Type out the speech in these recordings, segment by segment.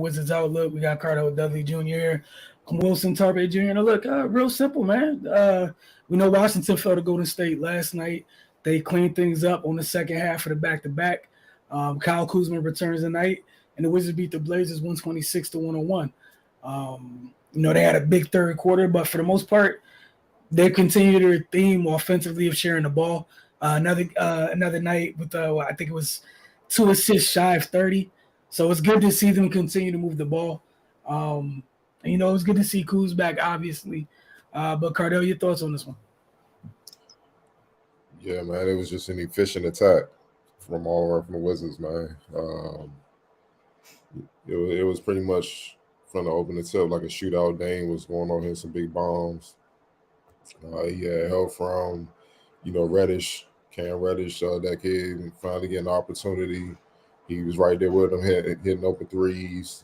Wizards outlook. We got Cardo Dudley Jr., Wilson Tarpe Jr. And look, real simple, man. We know Washington fell to Golden State last night. They cleaned things up on the second half of the back-to-back. Kyle Kuzma returns tonight, and the Wizards beat the Blazers 126-101. They had a big third quarter, but for the most part, they continue their theme offensively of sharing the ball. Another night with I think it was 2 assists shy of 30. So it's good to see them continue to move the ball. It's good to see Kuz back, obviously. But Cardell, your thoughts on this one? Yeah, man, it was just an efficient attack from the Wizards, man. It was pretty much from the opening tip like a shootout. Dame was going on here some big bombs. He had help from, Reddish, Cam Reddish, that kid finally getting an opportunity. He was right there with him, hitting open threes,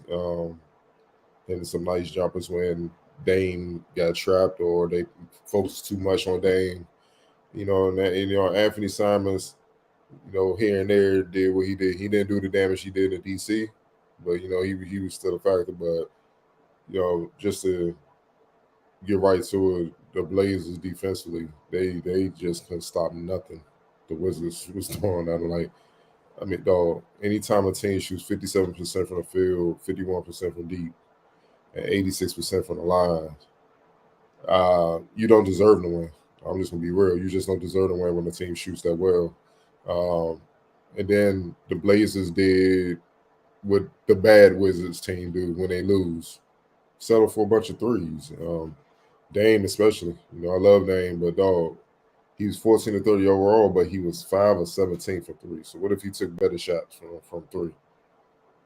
hitting some nice jumpers when Dame got trapped or they focused too much on Dame. Anthony Simons, here and there did what he did. He didn't do the damage he did in DC, but he was still a factor. But just to get right to it, the Blazers defensively, they just couldn't stop nothing the Wizards was throwing at them. Dog, anytime a team shoots 57% from the field, 51% from deep, and 86% from the line, you don't deserve to win. I'm just going to be real. You just don't deserve to win when the team shoots that well. And then the Blazers did what the bad Wizards team do when they lose. Settle for a bunch of threes. Dame especially. I love Dame, but dog, he was 14 to 30 overall, but he was 5 or 17 for three. So what if he took better shots from three?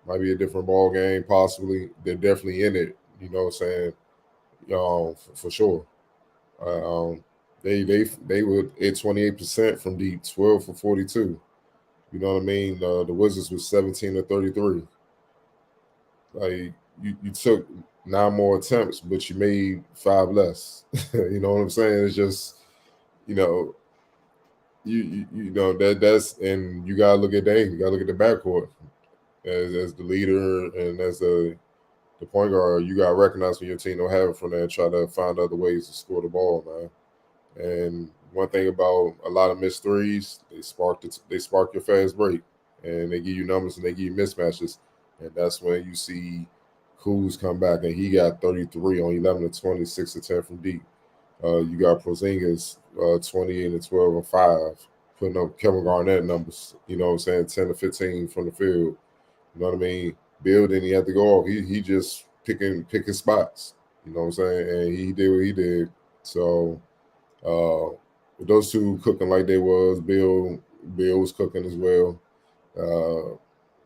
Might be a different ball game, possibly. They're definitely in it, for sure. They were at 28% from deep, 12 for 42. You know what I mean? The Wizards was 17 to 33. Like you took 9 more attempts, but you made 5 less. You know what I'm saying? It's just, that's, and you gotta look at Dame. You gotta look at the backcourt as the leader and as the point guard. You gotta recognize when your team don't have it from there and try to find other ways to score the ball, man. And one thing about a lot of missed threes, they spark your fast break, and they give you numbers and they give you mismatches, and that's when you see Kuz come back, and he got 33 on 11 to 26 to 10 from deep. You got Porzingis 28 and 12 and 5, putting up Kevin Garnett numbers. You know what I'm saying? 10 to 15 from the field. You know what I mean? Bill didn't have to go off. He just picking spots. You know what I'm saying? And he did what he did. So with those two cooking like they was, Bill was cooking as well.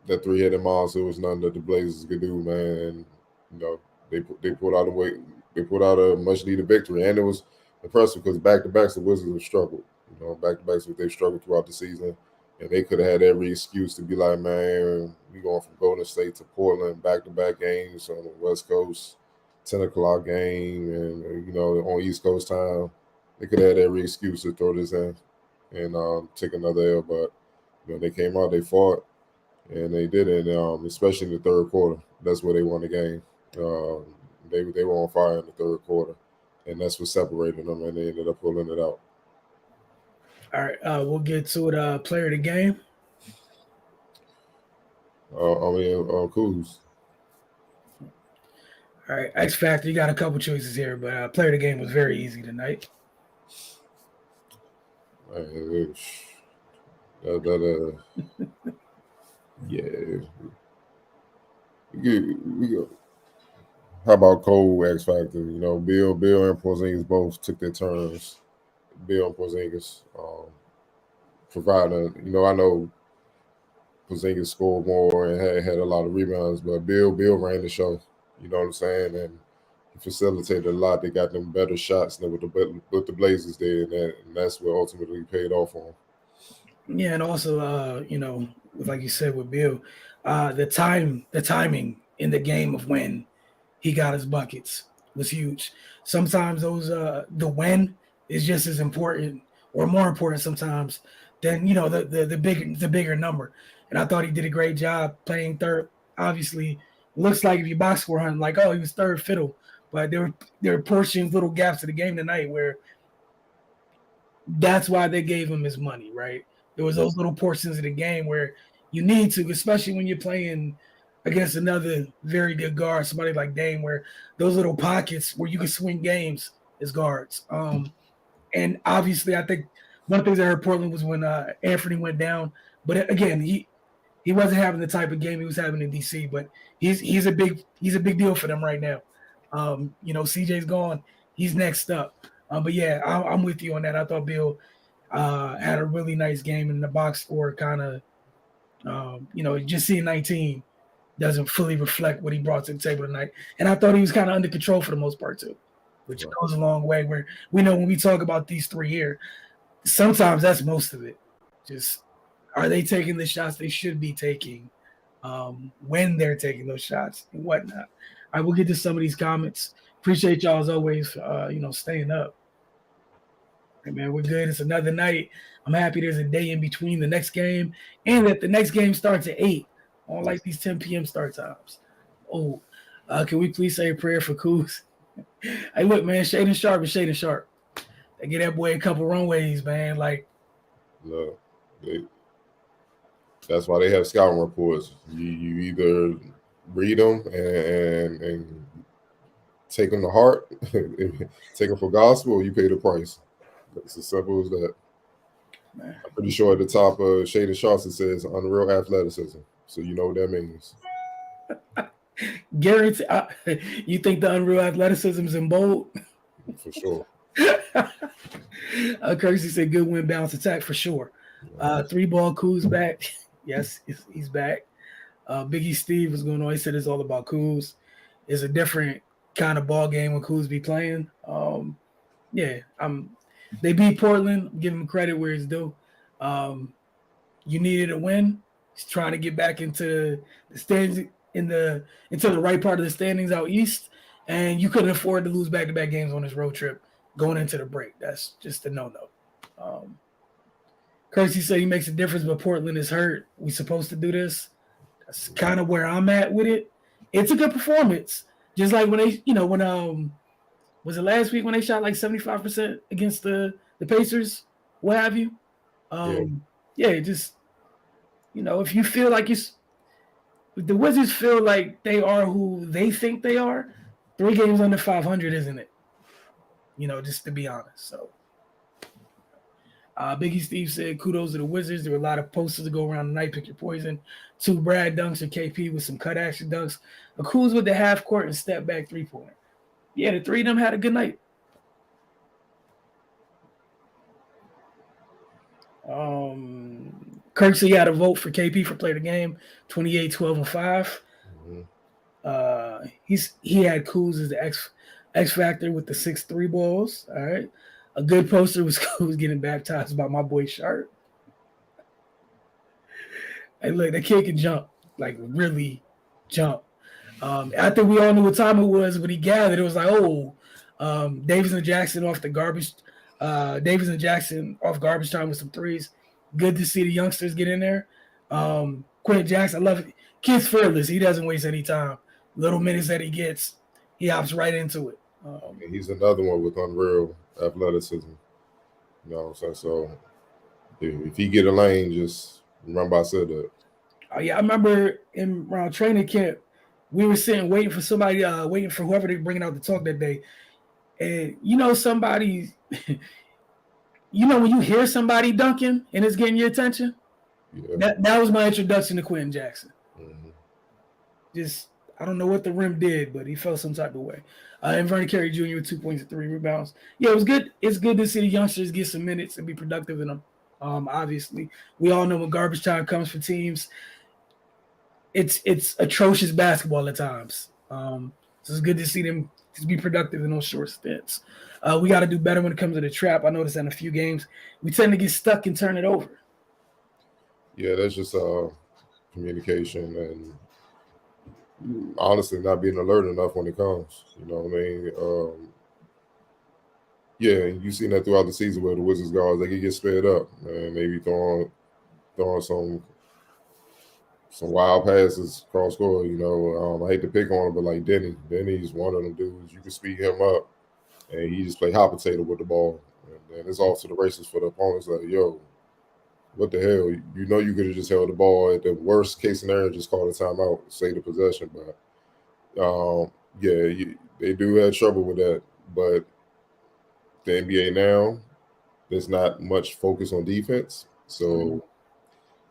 That three-headed monster was nothing that the Blazers could do, man. And, they pulled out a much-needed victory, and it was impressive because back-to-backs the Wizards have struggled. Back-to-backs they've struggled throughout the season, and they could have had every excuse to be like, man, we going from Golden State to Portland, back-to-back games on the West Coast, 10 o'clock game, and on East Coast time. They could have had every excuse to throw this in and take another L, but they came out, they fought, and they did it. Especially in the third quarter, that's where they won the game. They were on fire in the third quarter, and that's what separated them, and they ended up pulling it out. All right, we'll get to it. Player of the game. Kuz. All right, X Factor. You got a couple choices here, but player of the game was very easy tonight. Yeah. We go. How about Cole X Factor? Bill and Porzingis both took their turns. Bill and Porzingis providing. I know Porzingis scored more and had a lot of rebounds, but Bill ran the show. You know what I'm saying? And he facilitated a lot. They got them better shots than what the Blazers did, and that's what ultimately paid off for them. Yeah, and also, like you said with Bill, the timing in the game of when he got his buckets was huge. Sometimes those the win is just as important or more important sometimes than the bigger number. And I thought he did a great job playing third. Obviously, looks like if you box score hunting, like, oh, he was third fiddle. But there were portions, little gaps of the game tonight where that's why they gave him his money, right? There was those little portions of the game where you need to, especially when you're playing against another very good guard, somebody like Dame, where those little pockets where you can swing games as guards. And obviously, I think one of the things I heard Portland was when Anthony went down. But again, he wasn't having the type of game he was having in DC. But he's a big deal for them right now. CJ's gone. He's next up. But yeah, I'm with you on that. I thought Bill had a really nice game, and the box score kind of, just seeing 19 doesn't fully reflect what he brought to the table tonight. And I thought he was kind of under control for the most part too, which goes a long way. Where we know when we talk about these three here, sometimes that's most of it. Just are they taking the shots they should be taking when they're taking those shots and whatnot. I will get to some of these comments. Appreciate y'all as always, staying up. Hey man, we're good. It's another night. I'm happy there's a day in between the next game and that the next game starts at 8. I don't like these 10 p.m. start times. Oh, can we please say a prayer for Kuz? Hey, look, man, Shaden Sharp is Shaden Sharp. They get that boy a couple runways, man. Like, no, that's why they have scouting reports. You either read them and take them to heart, take them for gospel, or you pay the price. It's as simple as that. Man. I'm pretty sure at the top of Shaden Sharp it says unreal athleticism. So you know what that means. Guarantee. You think the unreal athleticism is in bold? For sure. Kersey said good win, bounce attack for sure. 3-ball Kuz back. Yes, he's back. Biggie Steve was going on. He said it's all about Kuz. It's a different kind of ball game when Kuz be playing. They beat Portland. Give him credit where it's due. You needed a win. He's trying to get back into the stands into the right part of the standings out east, and you couldn't afford to lose back-to-back games on this road trip going into the break. That's just a no-no. Kersey said he makes a difference, but Portland is hurt. We supposed to do this. That's kind of where I'm at with it. It's a good performance. Just like when they, was it last week when they shot like 75% against the Pacers, what have you? Just, if you feel like if the Wizards feel like they are who they think they are, 3 games under 500 isn't it? Just to be honest. So, Biggie Steve said, kudos to the Wizards. There were a lot of posters to go around tonight. Pick your poison. 2 Brad dunks and KP with some cut action dunks. A Kuz with the half court and step back 3-pointer. Yeah, the 3 of them had a good night. Kirksey got a vote for KP for play of the game, 28, 12, and 5. Mm-hmm. He had Kuz as the X factor with the 6 3-balls. All right. A good poster was Kuz getting baptized by my boy Sharp. Hey, look, that kid can jump, like really jump. I think we all knew what time it was when he gathered. It was like, Davis and Jackson off the garbage. Davis and Jackson off garbage time with some 3s. Good to see the youngsters get in there. Quentin Jackson, I love it. Kid's fearless. He doesn't waste any time. Little minutes that he gets, he hops right into it. He's another one with unreal athleticism. So if he get a lane, just remember I said that. I remember around training camp, we were sitting waiting for somebody, waiting for whoever they're bringing out to talk that day. And somebody, when you hear somebody dunking and it's getting your attention, that was my introduction to Quentin Jackson. Mm-hmm. Just, I don't know what the rim did, but he felt some type of way. And Vernon Carey Jr. with 2 points and 3 rebounds. Yeah, it was good. It's good to see the youngsters get some minutes and be productive in them. Obviously, we all know when garbage time comes for teams, it's atrocious basketball at times. So it's good to see them just be productive in those short stints. We got to do better when it comes to the trap. I noticed in a few games we tend to get stuck and turn it over. Yeah, that's just communication and honestly not being alert enough when it comes. You know what I mean? You've seen that throughout the season where the Wizards guards, they can get sped up and maybe throwing some some wild passes cross court. I hate to pick on him, but like Denny's one of them dudes. You can speed him up, and he just play hot potato with the ball, and then it's off to the races for the opponents. Like, yo, what the hell? You could have just held the ball at the worst case scenario, just call a timeout, save the possession. But they do have trouble with that. But the NBA now, there's not much focus on defense, so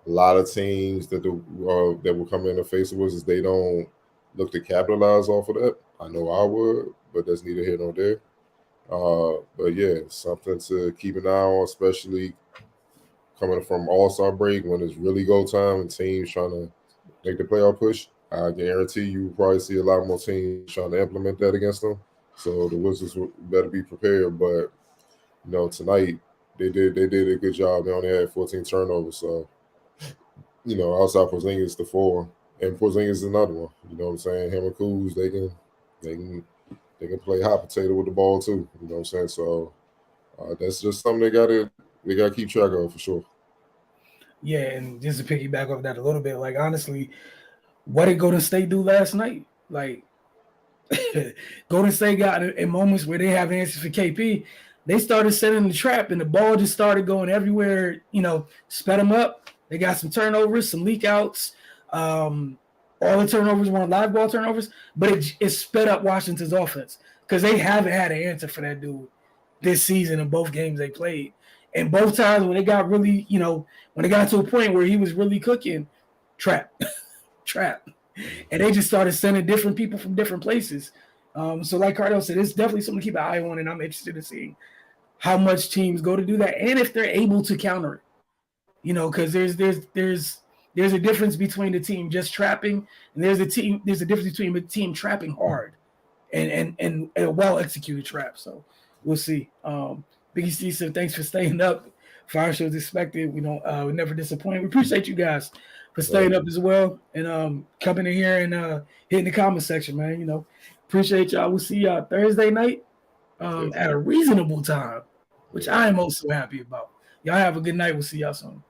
a lot of teams that will come in and face us is they don't look to capitalize off of that. I know I would, but that's neither here nor there. But yeah, something to keep an eye on, especially coming from All-Star break when it's really go time and teams trying to make the playoff push. I guarantee you will probably see a lot more teams trying to implement that against them. So the Wizards better be prepared. But tonight they did a good job. They only had 14 turnovers. So outside Porzingis the 4, and Porzingis is another one. You know what I'm saying? Him and Kuz, they can play hot potato with the ball too. You know what I'm saying? So that's just something they gotta keep track of for sure. Yeah, and just to piggyback off that a little bit, like honestly, what did Golden State do last night? Like Golden State got in moments where they have answers for KP. They started setting the trap, and the ball just started going everywhere. Sped them up. They got some turnovers, some leak outs. All the turnovers weren't live ball turnovers, but it sped up Washington's offense because they haven't had an answer for that dude this season in both games they played. And both times when they got really, when they got to a point where he was really cooking, trap. And they just started sending different people from different places. So like Cardell said, it's definitely something to keep an eye on, and I'm interested in seeing how much teams go to do that and if they're able to counter it. Because there's a difference between the team just trapping, and there's a difference between a team trapping hard and a well-executed trap. So we'll see. Biggie Steve said, thanks for staying up. Fire shows expected. We never disappoint. We appreciate you guys for staying up as well and coming in here and hitting the comment section, man. Appreciate y'all. We'll see y'all Thursday night at a reasonable time, which I am also happy about. Y'all have a good night. We'll see y'all soon.